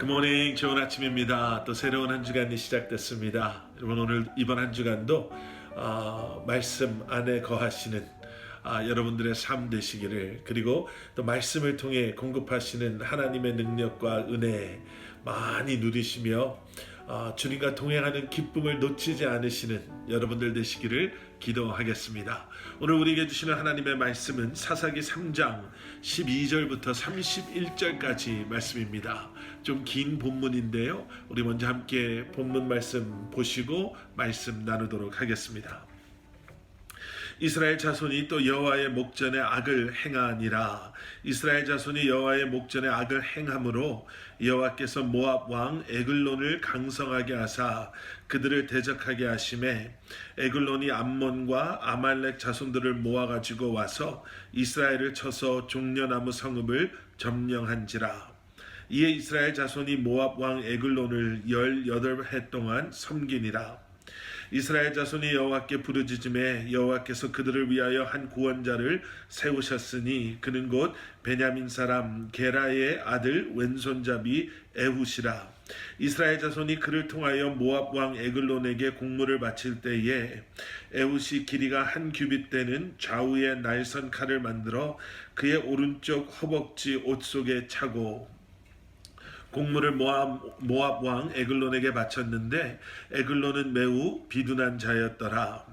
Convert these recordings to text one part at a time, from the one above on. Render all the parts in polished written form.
굿모닝, 좋은 아침입니다. 또 새로운 한 주간이 시작됐습니다. 여러분, 이번 한 주간도 말씀 안에 거하시는 여러분들의 삶 되시기를, 그리고 또 말씀을 통해 공급하시는 하나님의 능력과 은혜 많이 누리시며 주님과 동행하는 기쁨을 놓치지 않으시는 여러분들 되시기를 기도하겠습니다. 오늘 우리에게 주시는 하나님의 말씀은 사사기 3장 12절부터 31절까지 말씀입니다. 좀 긴 본문인데요, 우리 먼저 함께 본문 말씀 보시고 말씀 나누도록 하겠습니다. 이스라엘 자손이 또 여호와의 목전에 악을 행하니라. 이스라엘 자손이 여호와의 목전에 악을 행함으로 여호와께서 모압 왕 에글론을 강성하게 하사 그들을 대적하게 하심에 에글론이 암몬과 아말렉 자손들을 모아가지고 와서 이스라엘을 쳐서 종려나무 성읍을 점령한지라. 이에 이스라엘 자손이 모압 왕 에글론을 18해 동안 섬기니라. 이스라엘 자손이 여호와께 부르짖음에 여호와께서 그들을 위하여 한 구원자를 세우셨으니 그는 곧 베냐민 사람 게라의 아들 왼손잡이 에훗이라. 이스라엘 자손이 그를 통하여 모압 왕 에글론에게 공물을 바칠 때에 에훗이 길이가 한 규빗 되는 좌우에 날선 칼을 만들어 그의 오른쪽 허벅지 옷 속에 차고 공물을 모압 왕 에글론에게 바쳤는데 에글론은 매우 비둔한 자였더라.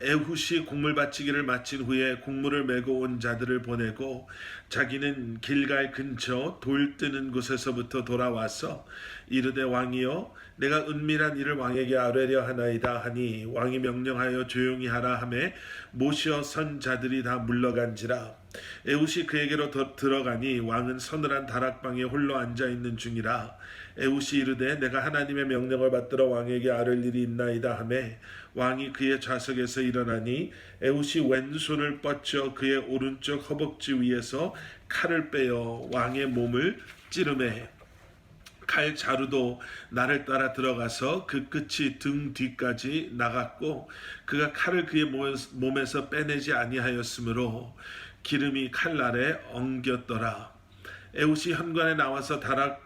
에훗이 공물 바치기를 마친 후에 공물을 메고 온 자들을 보내고 자기는 길갈 근처 돌 뜨는 곳에서부터 돌아와서 이르되 왕이여 내가 은밀한 일을 왕에게 아뢰려 하나이다 하니 왕이 명령하여 조용히 하라 하매 모시어 선 자들이 다 물러간지라. 에훗이 그에게로 들어가니 왕은 서늘한 다락방에 홀로 앉아있는 중이라. 에훗이 이르되 내가 하나님의 명령을 받들어 왕에게 아뢰 일이 있나이다 하매 왕이 그의 좌석에서 일어나니 에훗이 왼손을 뻗쳐 그의 오른쪽 허벅지 위에서 칼을 빼어 왕의 몸을 찌르매 칼 자루도 나를 따라 들어가서 그 끝이 등 뒤까지 나갔고 그가 칼을 그의 몸에서 빼내지 아니하였으므로 기름이 칼날에 엉겼더라. 에훗이 현관에 나와서 다락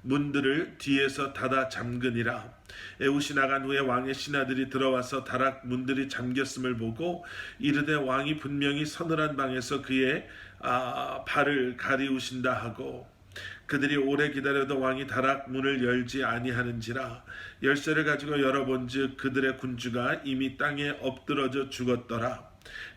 문들을 뒤에서 닫아 잠그니라. 에훗이 나간 후에 왕의 신하들이 들어와서 다락 문들이 잠겼음을 보고 이르되 왕이 분명히 서늘한 방에서 그의 발을 가리우신다 하고 그들이 오래 기다려도 왕이 다락 문을 열지 아니하는지라. 열쇠를 가지고 열어본즉 그들의 군주가 이미 땅에 엎드러져 죽었더라.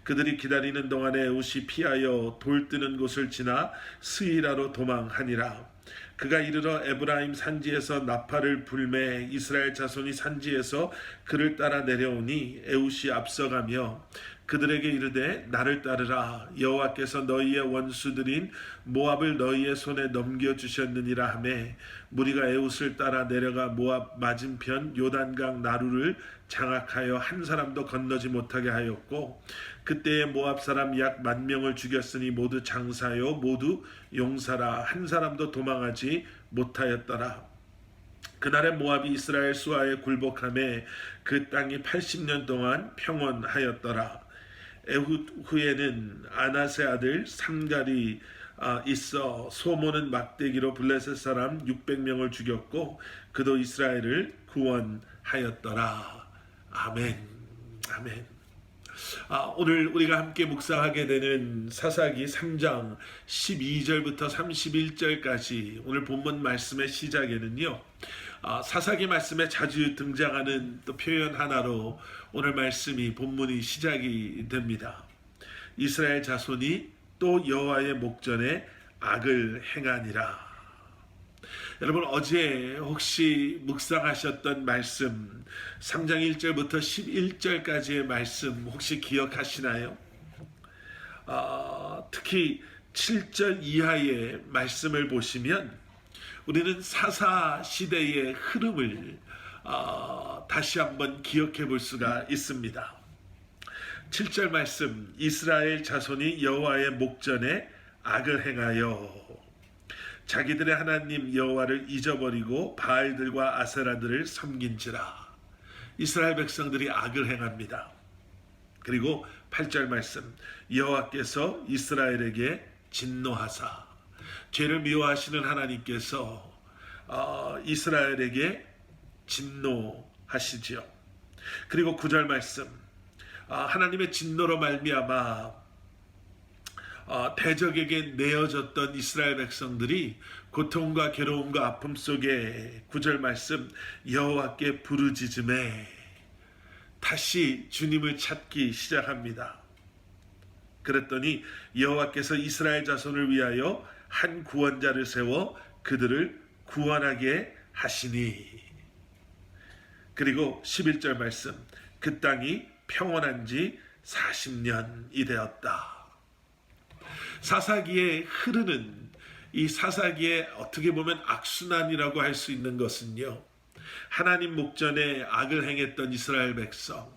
그들이 기다리는 동안에 에훗이 피하여 돌 뜨는 곳을 지나 스이라로 도망하니라. 그가 이르러 에브라임 산지에서 나팔을 불매 이스라엘 자손이 산지에서 그를 따라 내려오니 에훗이 앞서가며 그들에게 이르되 나를 따르라. 여호와께서 너희의 원수들인 모압을 너희의 손에 넘겨주셨느니라 하매 무리가 에훗을 따라 내려가 모압 맞은편 요단강 나루를 장악하여 한 사람도 건너지 못하게 하였고 그때에 모압 사람 약 10,000명을 죽였으니 모두 장사요 모두 용사라. 한 사람도 도망하지 못하였더라. 그날에 모압이 이스라엘 수하에 굴복하매 그 땅이 80년 동안 평온하였더라. 에훗 후에는 아나세 아들 삼갈이 있어 소모는 막대기로 블레셋 사람 600명을 죽였고 그도 이스라엘을 구원하였더라. 아멘. 아멘. 오늘 우리가 함께 묵상하게 되는 사사기 3장 12절부터 31절까지 오늘 본문 말씀의 시작에는요, 사사기 말씀에 자주 등장하는 또 표현 하나로 오늘 말씀이 본문이 시작이 됩니다. 이스라엘 자손이 또 여호와의 목전에 악을 행하니라. 여러분, 어제 혹시 묵상하셨던 말씀 3장 1절부터 11절까지의 말씀 혹시 기억하시나요? 특히 7절 이하의 말씀을 보시면 우리는 사사 시대의 흐름을 다시 한번 기억해 볼 수가 있습니다. 7절 말씀, 이스라엘 자손이 여호와의 목전에 악을 행하여 자기들의 하나님 여호와를 잊어버리고 바알들과 아세라들을 섬긴지라. 이스라엘 백성들이 악을 행합니다. 그리고 8절 말씀, 여호와께서 이스라엘에게 진노하사 죄를 미워하시는 하나님께서 이스라엘에게 진노하시지요. 그리고 9절 말씀, 하나님의 진노로 말미암아 대적에게 내어졌던 이스라엘 백성들이 고통과 괴로움과 아픔 속에 9절 말씀, 여호와께 부르짖음에 다시 주님을 찾기 시작합니다. 그랬더니 여호와께서 이스라엘 자손을 위하여 한 구원자를 세워 그들을 구원하게 하시니. 그리고 11절 말씀, 그 땅이 평온한 지 40년이 되었다. 사사기에 흐르는 이 사사기에 어떻게 보면 악순환이라고 할 수 있는 것은요, 하나님 목전에 악을 행했던 이스라엘 백성,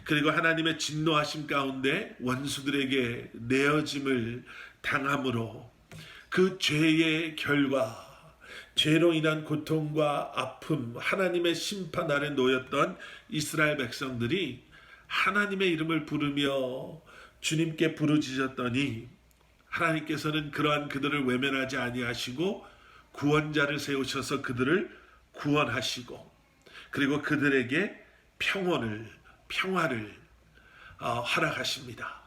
그리고 하나님의 진노하심 가운데 원수들에게 내어짐을 당함으로 그 죄의 결과, 죄로 인한 고통과 아픔, 하나님의 심판 아래 놓였던 이스라엘 백성들이 하나님의 이름을 부르며 주님께 부르짖었더니 하나님께서는 그러한 그들을 외면하지 아니하시고 구원자를 세우셔서 그들을 구원하시고, 그리고 그들에게 평화를 허락하십니다.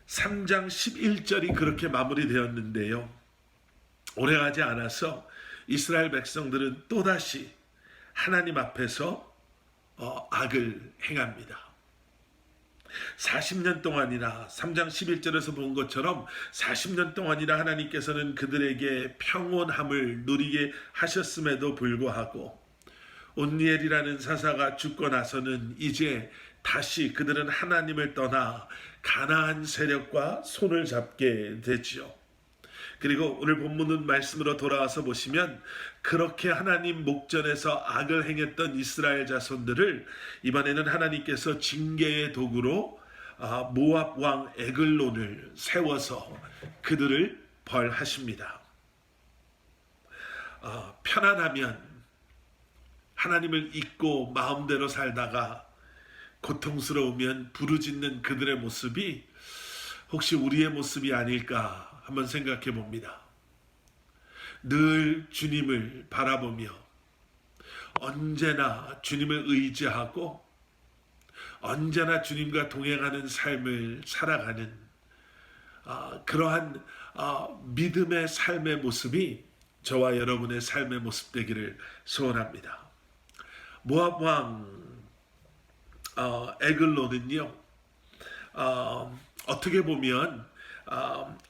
3장 11절이 그렇게 마무리되었는데요, 오래가지 않아서 이스라엘 백성들은 또다시 하나님 앞에서 악을 행합니다. 40년 동안이나 3장 11절에서 본 것처럼 40년 동안이나 하나님께서는 그들에게 평온함을 누리게 하셨음에도 불구하고 온니엘이라는 사사가 죽고 나서는 이제 다시 그들은 하나님을 떠나 가나안 세력과 손을 잡게 되지요. 그리고 오늘 본문 말씀으로 돌아와서 보시면 그렇게 하나님 목전에서 악을 행했던 이스라엘 자손들을 이번에는 하나님께서 징계의 도구로 모압 왕 에글론을 세워서 그들을 벌하십니다. 편안하면 하나님을 잊고 마음대로 살다가 고통스러우면 부르짖는 그들의 모습이 혹시 우리의 모습이 아닐까 한번 생각해 봅니다. 늘 주님을 바라보며 언제나 주님을 의지하고 언제나 주님과 동행하는 삶을 살아가는 그러한 믿음의 삶의 모습이 저와 여러분의 삶의 모습 되기를 소원합니다. 모압 왕 에글론은요, 어떻게 보면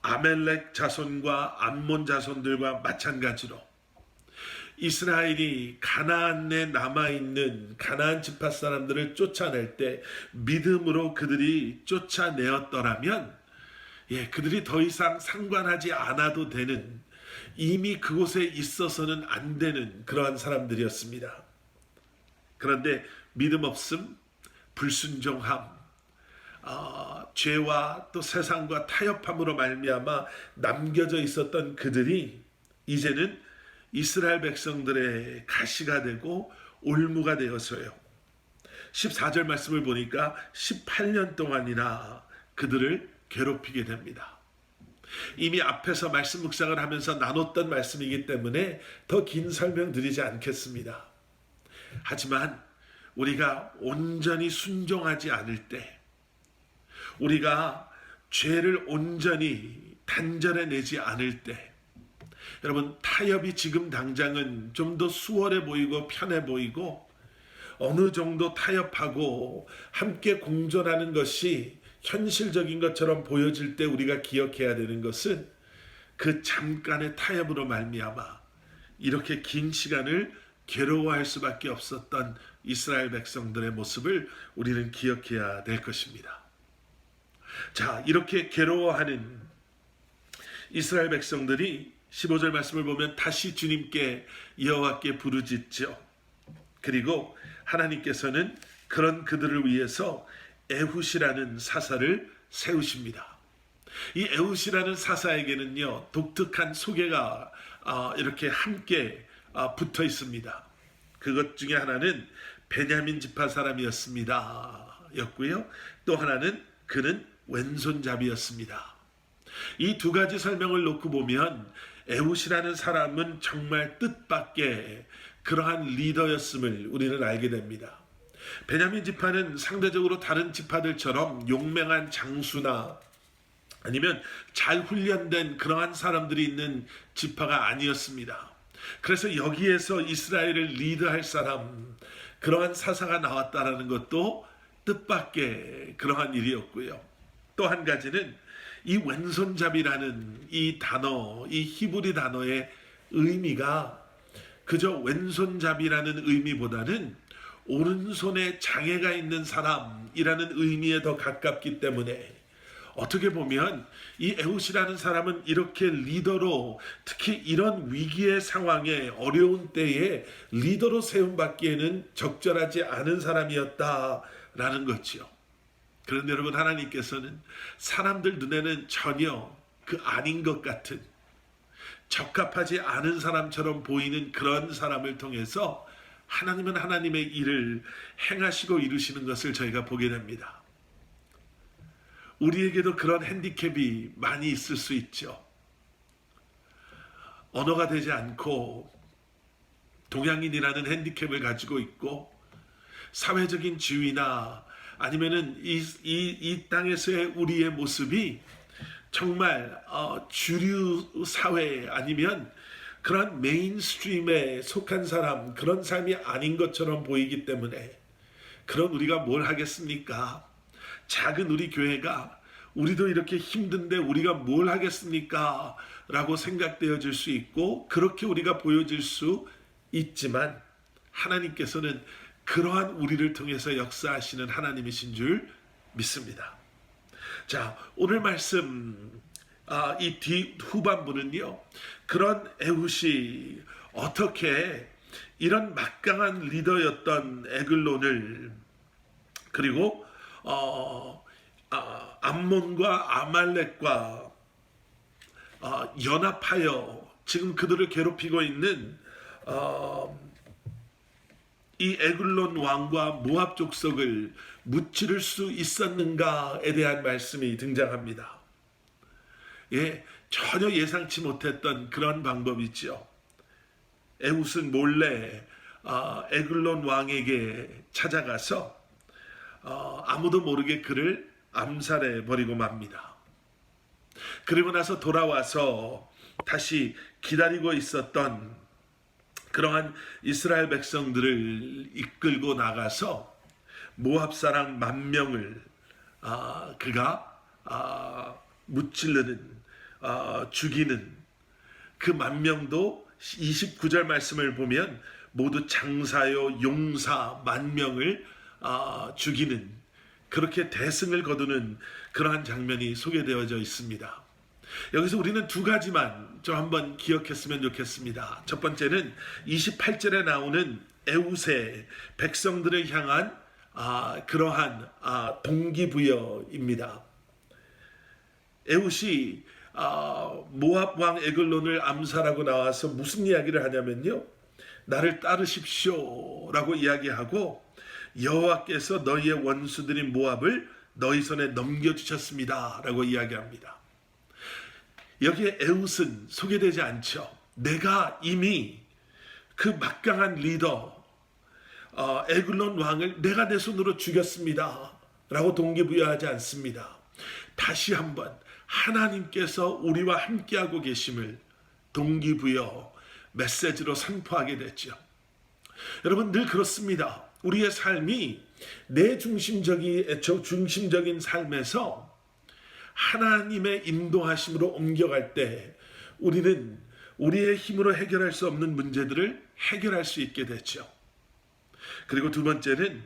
아멜렉 자손과 암몬 자손들과 마찬가지로 이스라엘이 가나안에 남아있는 가나안 지파 사람들을 쫓아낼 때 믿음으로 그들이 쫓아내었더라면 그들이 더 이상 상관하지 않아도 되는, 이미 그곳에 있어서는 안 되는 그러한 사람들이었습니다. 그런데 믿음 없음, 불순종함, 죄와 또 세상과 타협함으로 말미암아 남겨져 있었던 그들이 이제는 이스라엘 백성들의 가시가 되고 올무가 되어서요, 14절 말씀을 보니까 18년 동안이나 그들을 괴롭히게 됩니다. 이미 앞에서 말씀 묵상을 하면서 나눴던 말씀이기 때문에 더 긴 설명 드리지 않겠습니다. 하지만 우리가 온전히 순종하지 않을 때, 우리가 죄를 온전히 단절해내지 않을 때, 여러분, 타협이 지금 당장은 좀 더 수월해 보이고 편해 보이고 어느 정도 타협하고 함께 공존하는 것이 현실적인 것처럼 보여질 때 우리가 기억해야 되는 것은 그 잠깐의 타협으로 말미암아 이렇게 긴 시간을 괴로워할 수밖에 없었던 이스라엘 백성들의 모습을 우리는 기억해야 될 것입니다. 자, 이렇게 괴로워하는 이스라엘 백성들이 15절 말씀을 보면 다시 주님께 여호와께 부르짖죠. 그리고 하나님께서는 그런 그들을 위해서 에훗이라는 사사를 세우십니다. 이 에훗이라는 사사에게는요, 독특한 소개가 이렇게 함께 붙어 있습니다. 그것 중에 하나는 베냐민 지파 사람이었습니다 였고요, 또 하나는 그는 왼손잡이였습니다. 이 두 가지 설명을 놓고 보면 에훗이라는 사람은 정말 뜻밖의 그러한 리더였음을 우리는 알게 됩니다. 베냐민 지파는 상대적으로 다른 지파들처럼 용맹한 장수나 아니면 잘 훈련된 그러한 사람들이 있는 지파가 아니었습니다. 그래서 여기에서 이스라엘을 리드할 사람, 그러한 사사가 나왔다라는 것도 뜻밖의 그러한 일이었고요. 또 한 가지는 이 왼손잡이라는 이 단어, 이 히브리 단어의 의미가 그저 왼손잡이라는 의미보다는 오른손에 장애가 있는 사람이라는 의미에 더 가깝기 때문에 어떻게 보면 이 에훗이라는 사람은 이렇게 리더로, 특히 이런 위기의 상황에 어려운 때에 리더로 세움받기에는 적절하지 않은 사람이었다라는 거지요. 그런데 여러분, 하나님께서는 사람들 눈에는 전혀 그 아닌 것 같은, 적합하지 않은 사람처럼 보이는 그런 사람을 통해서 하나님은 하나님의 일을 행하시고 이루시는 것을 저희가 보게 됩니다. 우리에게도 그런 핸디캡이 많이 있을 수 있죠. 언어가 되지 않고 동양인이라는 핸디캡을 가지고 있고, 사회적인 지위나 아니면은 이 땅에서의 우리의 모습이 정말 주류 사회 아니면 그런 메인스트림에 속한 사람, 그런 삶이 아닌 것처럼 보이기 때문에 그런 우리가 뭘 하겠습니까? 작은 우리 교회가 우리도 이렇게 힘든데 우리가 뭘 하겠습니까? 라고 생각되어질 수 있고, 그렇게 우리가 보여질 수 있지만 하나님께서는 그러한 우리를 통해서 역사하시는 하나님이신 줄 믿습니다. 자, 오늘 말씀 이 뒤 후반부는요, 그런 에훗이 어떻게 이런 막강한 리더였던 에글론을, 그리고 암몬과 아말렉과 연합하여 지금 그들을 괴롭히고 있는 이 에글론 왕과 모압 족속을 무찌를 수 있었는가에 대한 말씀이 등장합니다. 예, 전혀 예상치 못했던 그런 방법이죠. 에훗은 몰래 에글론 왕에게 찾아가서 아무도 모르게 그를 암살해 버리고 맙니다. 그리고 나서 돌아와서 다시 기다리고 있었던 그러한 이스라엘 백성들을 이끌고 나가서 모압 사람 10,000명을 그가 무찌르는, 죽이는 그 10,000명도 29절 말씀을 보면 모두 장사요 용사 10,000명을 죽이는, 그렇게 대승을 거두는 그러한 장면이 소개되어져 있습니다. 여기서 우리는 두 가지만 좀 한번 기억했으면 좋겠습니다. 첫 번째는 28절에 나오는 에훗의 백성들을 향한 그러한 동기부여입니다. 에훗이 모압 왕 에글론을 암살하고 나와서 무슨 이야기를 하냐면요, 나를 따르십시오 라고 이야기하고, 여호와께서 너희의 원수들인 모압을 너희 손에 넘겨주셨습니다 라고 이야기합니다. 여기에 에훗은 소개되지 않죠. 내가 이미 그 막강한 리더 에글론 왕을 내가 내 손으로 죽였습니다 라고 동기부여하지 않습니다. 다시 한번 하나님께서 우리와 함께하고 계심을 동기부여 메시지로 선포하게 됐죠. 여러분, 늘 그렇습니다. 우리의 삶이 내 중심적인 삶에서 하나님의 인도하심으로 옮겨갈 때 우리는 우리의 힘으로 해결할 수 없는 문제들을 해결할 수 있게 됐죠. 그리고 두 번째는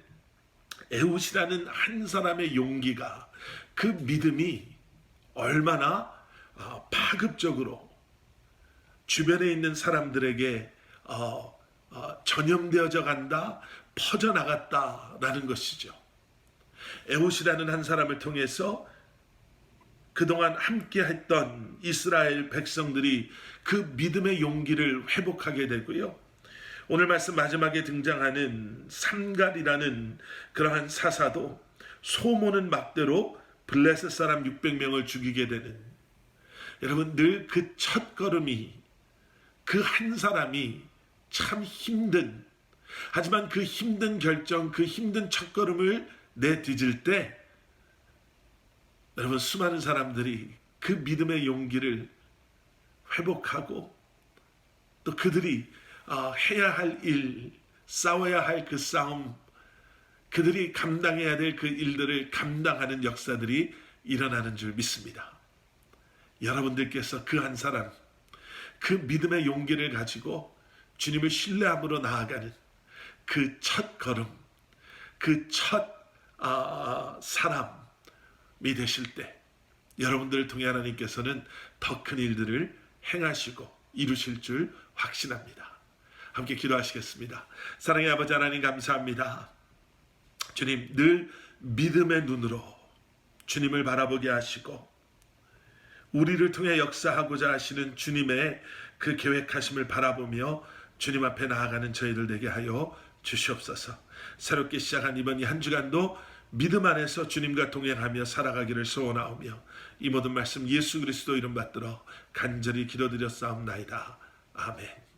에훗이라는 한 사람의 용기가, 그 믿음이 얼마나 파급적으로 주변에 있는 사람들에게 전염되어져 간다, 퍼져나갔다라는 것이죠. 에훗이라는 한 사람을 통해서 그동안 함께 했던 이스라엘 백성들이 그 믿음의 용기를 회복하게 되고요. 오늘 말씀 마지막에 등장하는 삼갈이라는 그러한 사사도 소모는 막대로 블레셋 사람 600명을 죽이게 되는, 여러분 늘 그 첫 걸음이, 그 한 사람이 참 힘든, 하지만 그 힘든 결정, 그 힘든 첫 걸음을 내디딜 때 여러분 수많은 사람들이 그 믿음의 용기를 회복하고 또 그들이 해야 할 일, 싸워야 할 그 싸움, 그들이 감당해야 될 그 일들을 감당하는 역사들이 일어나는 줄 믿습니다. 여러분들께서 그 한 사람, 그 믿음의 용기를 가지고 주님을 신뢰함으로 나아가는 그 첫 걸음, 그 첫 사람이 되실 때 여러분들을 통해 하나님께서는 더 큰 일들을 행하시고 이루실 줄 확신합니다. 함께 기도하시겠습니다. 사랑의 아버지 하나님 감사합니다. 주님 늘 믿음의 눈으로 주님을 바라보게 하시고 우리를 통해 역사하고자 하시는 주님의 그 계획하심을 바라보며 주님 앞에 나아가는 저희들 되게 하여 주시옵소서. 새롭게 시작한 이번 이 한 주간도 믿음 안에서 주님과 동행하며 살아가기를 소원하오며 이 모든 말씀 예수 그리스도 이름 받들어 간절히 기도드렸사옵나이다. 아멘.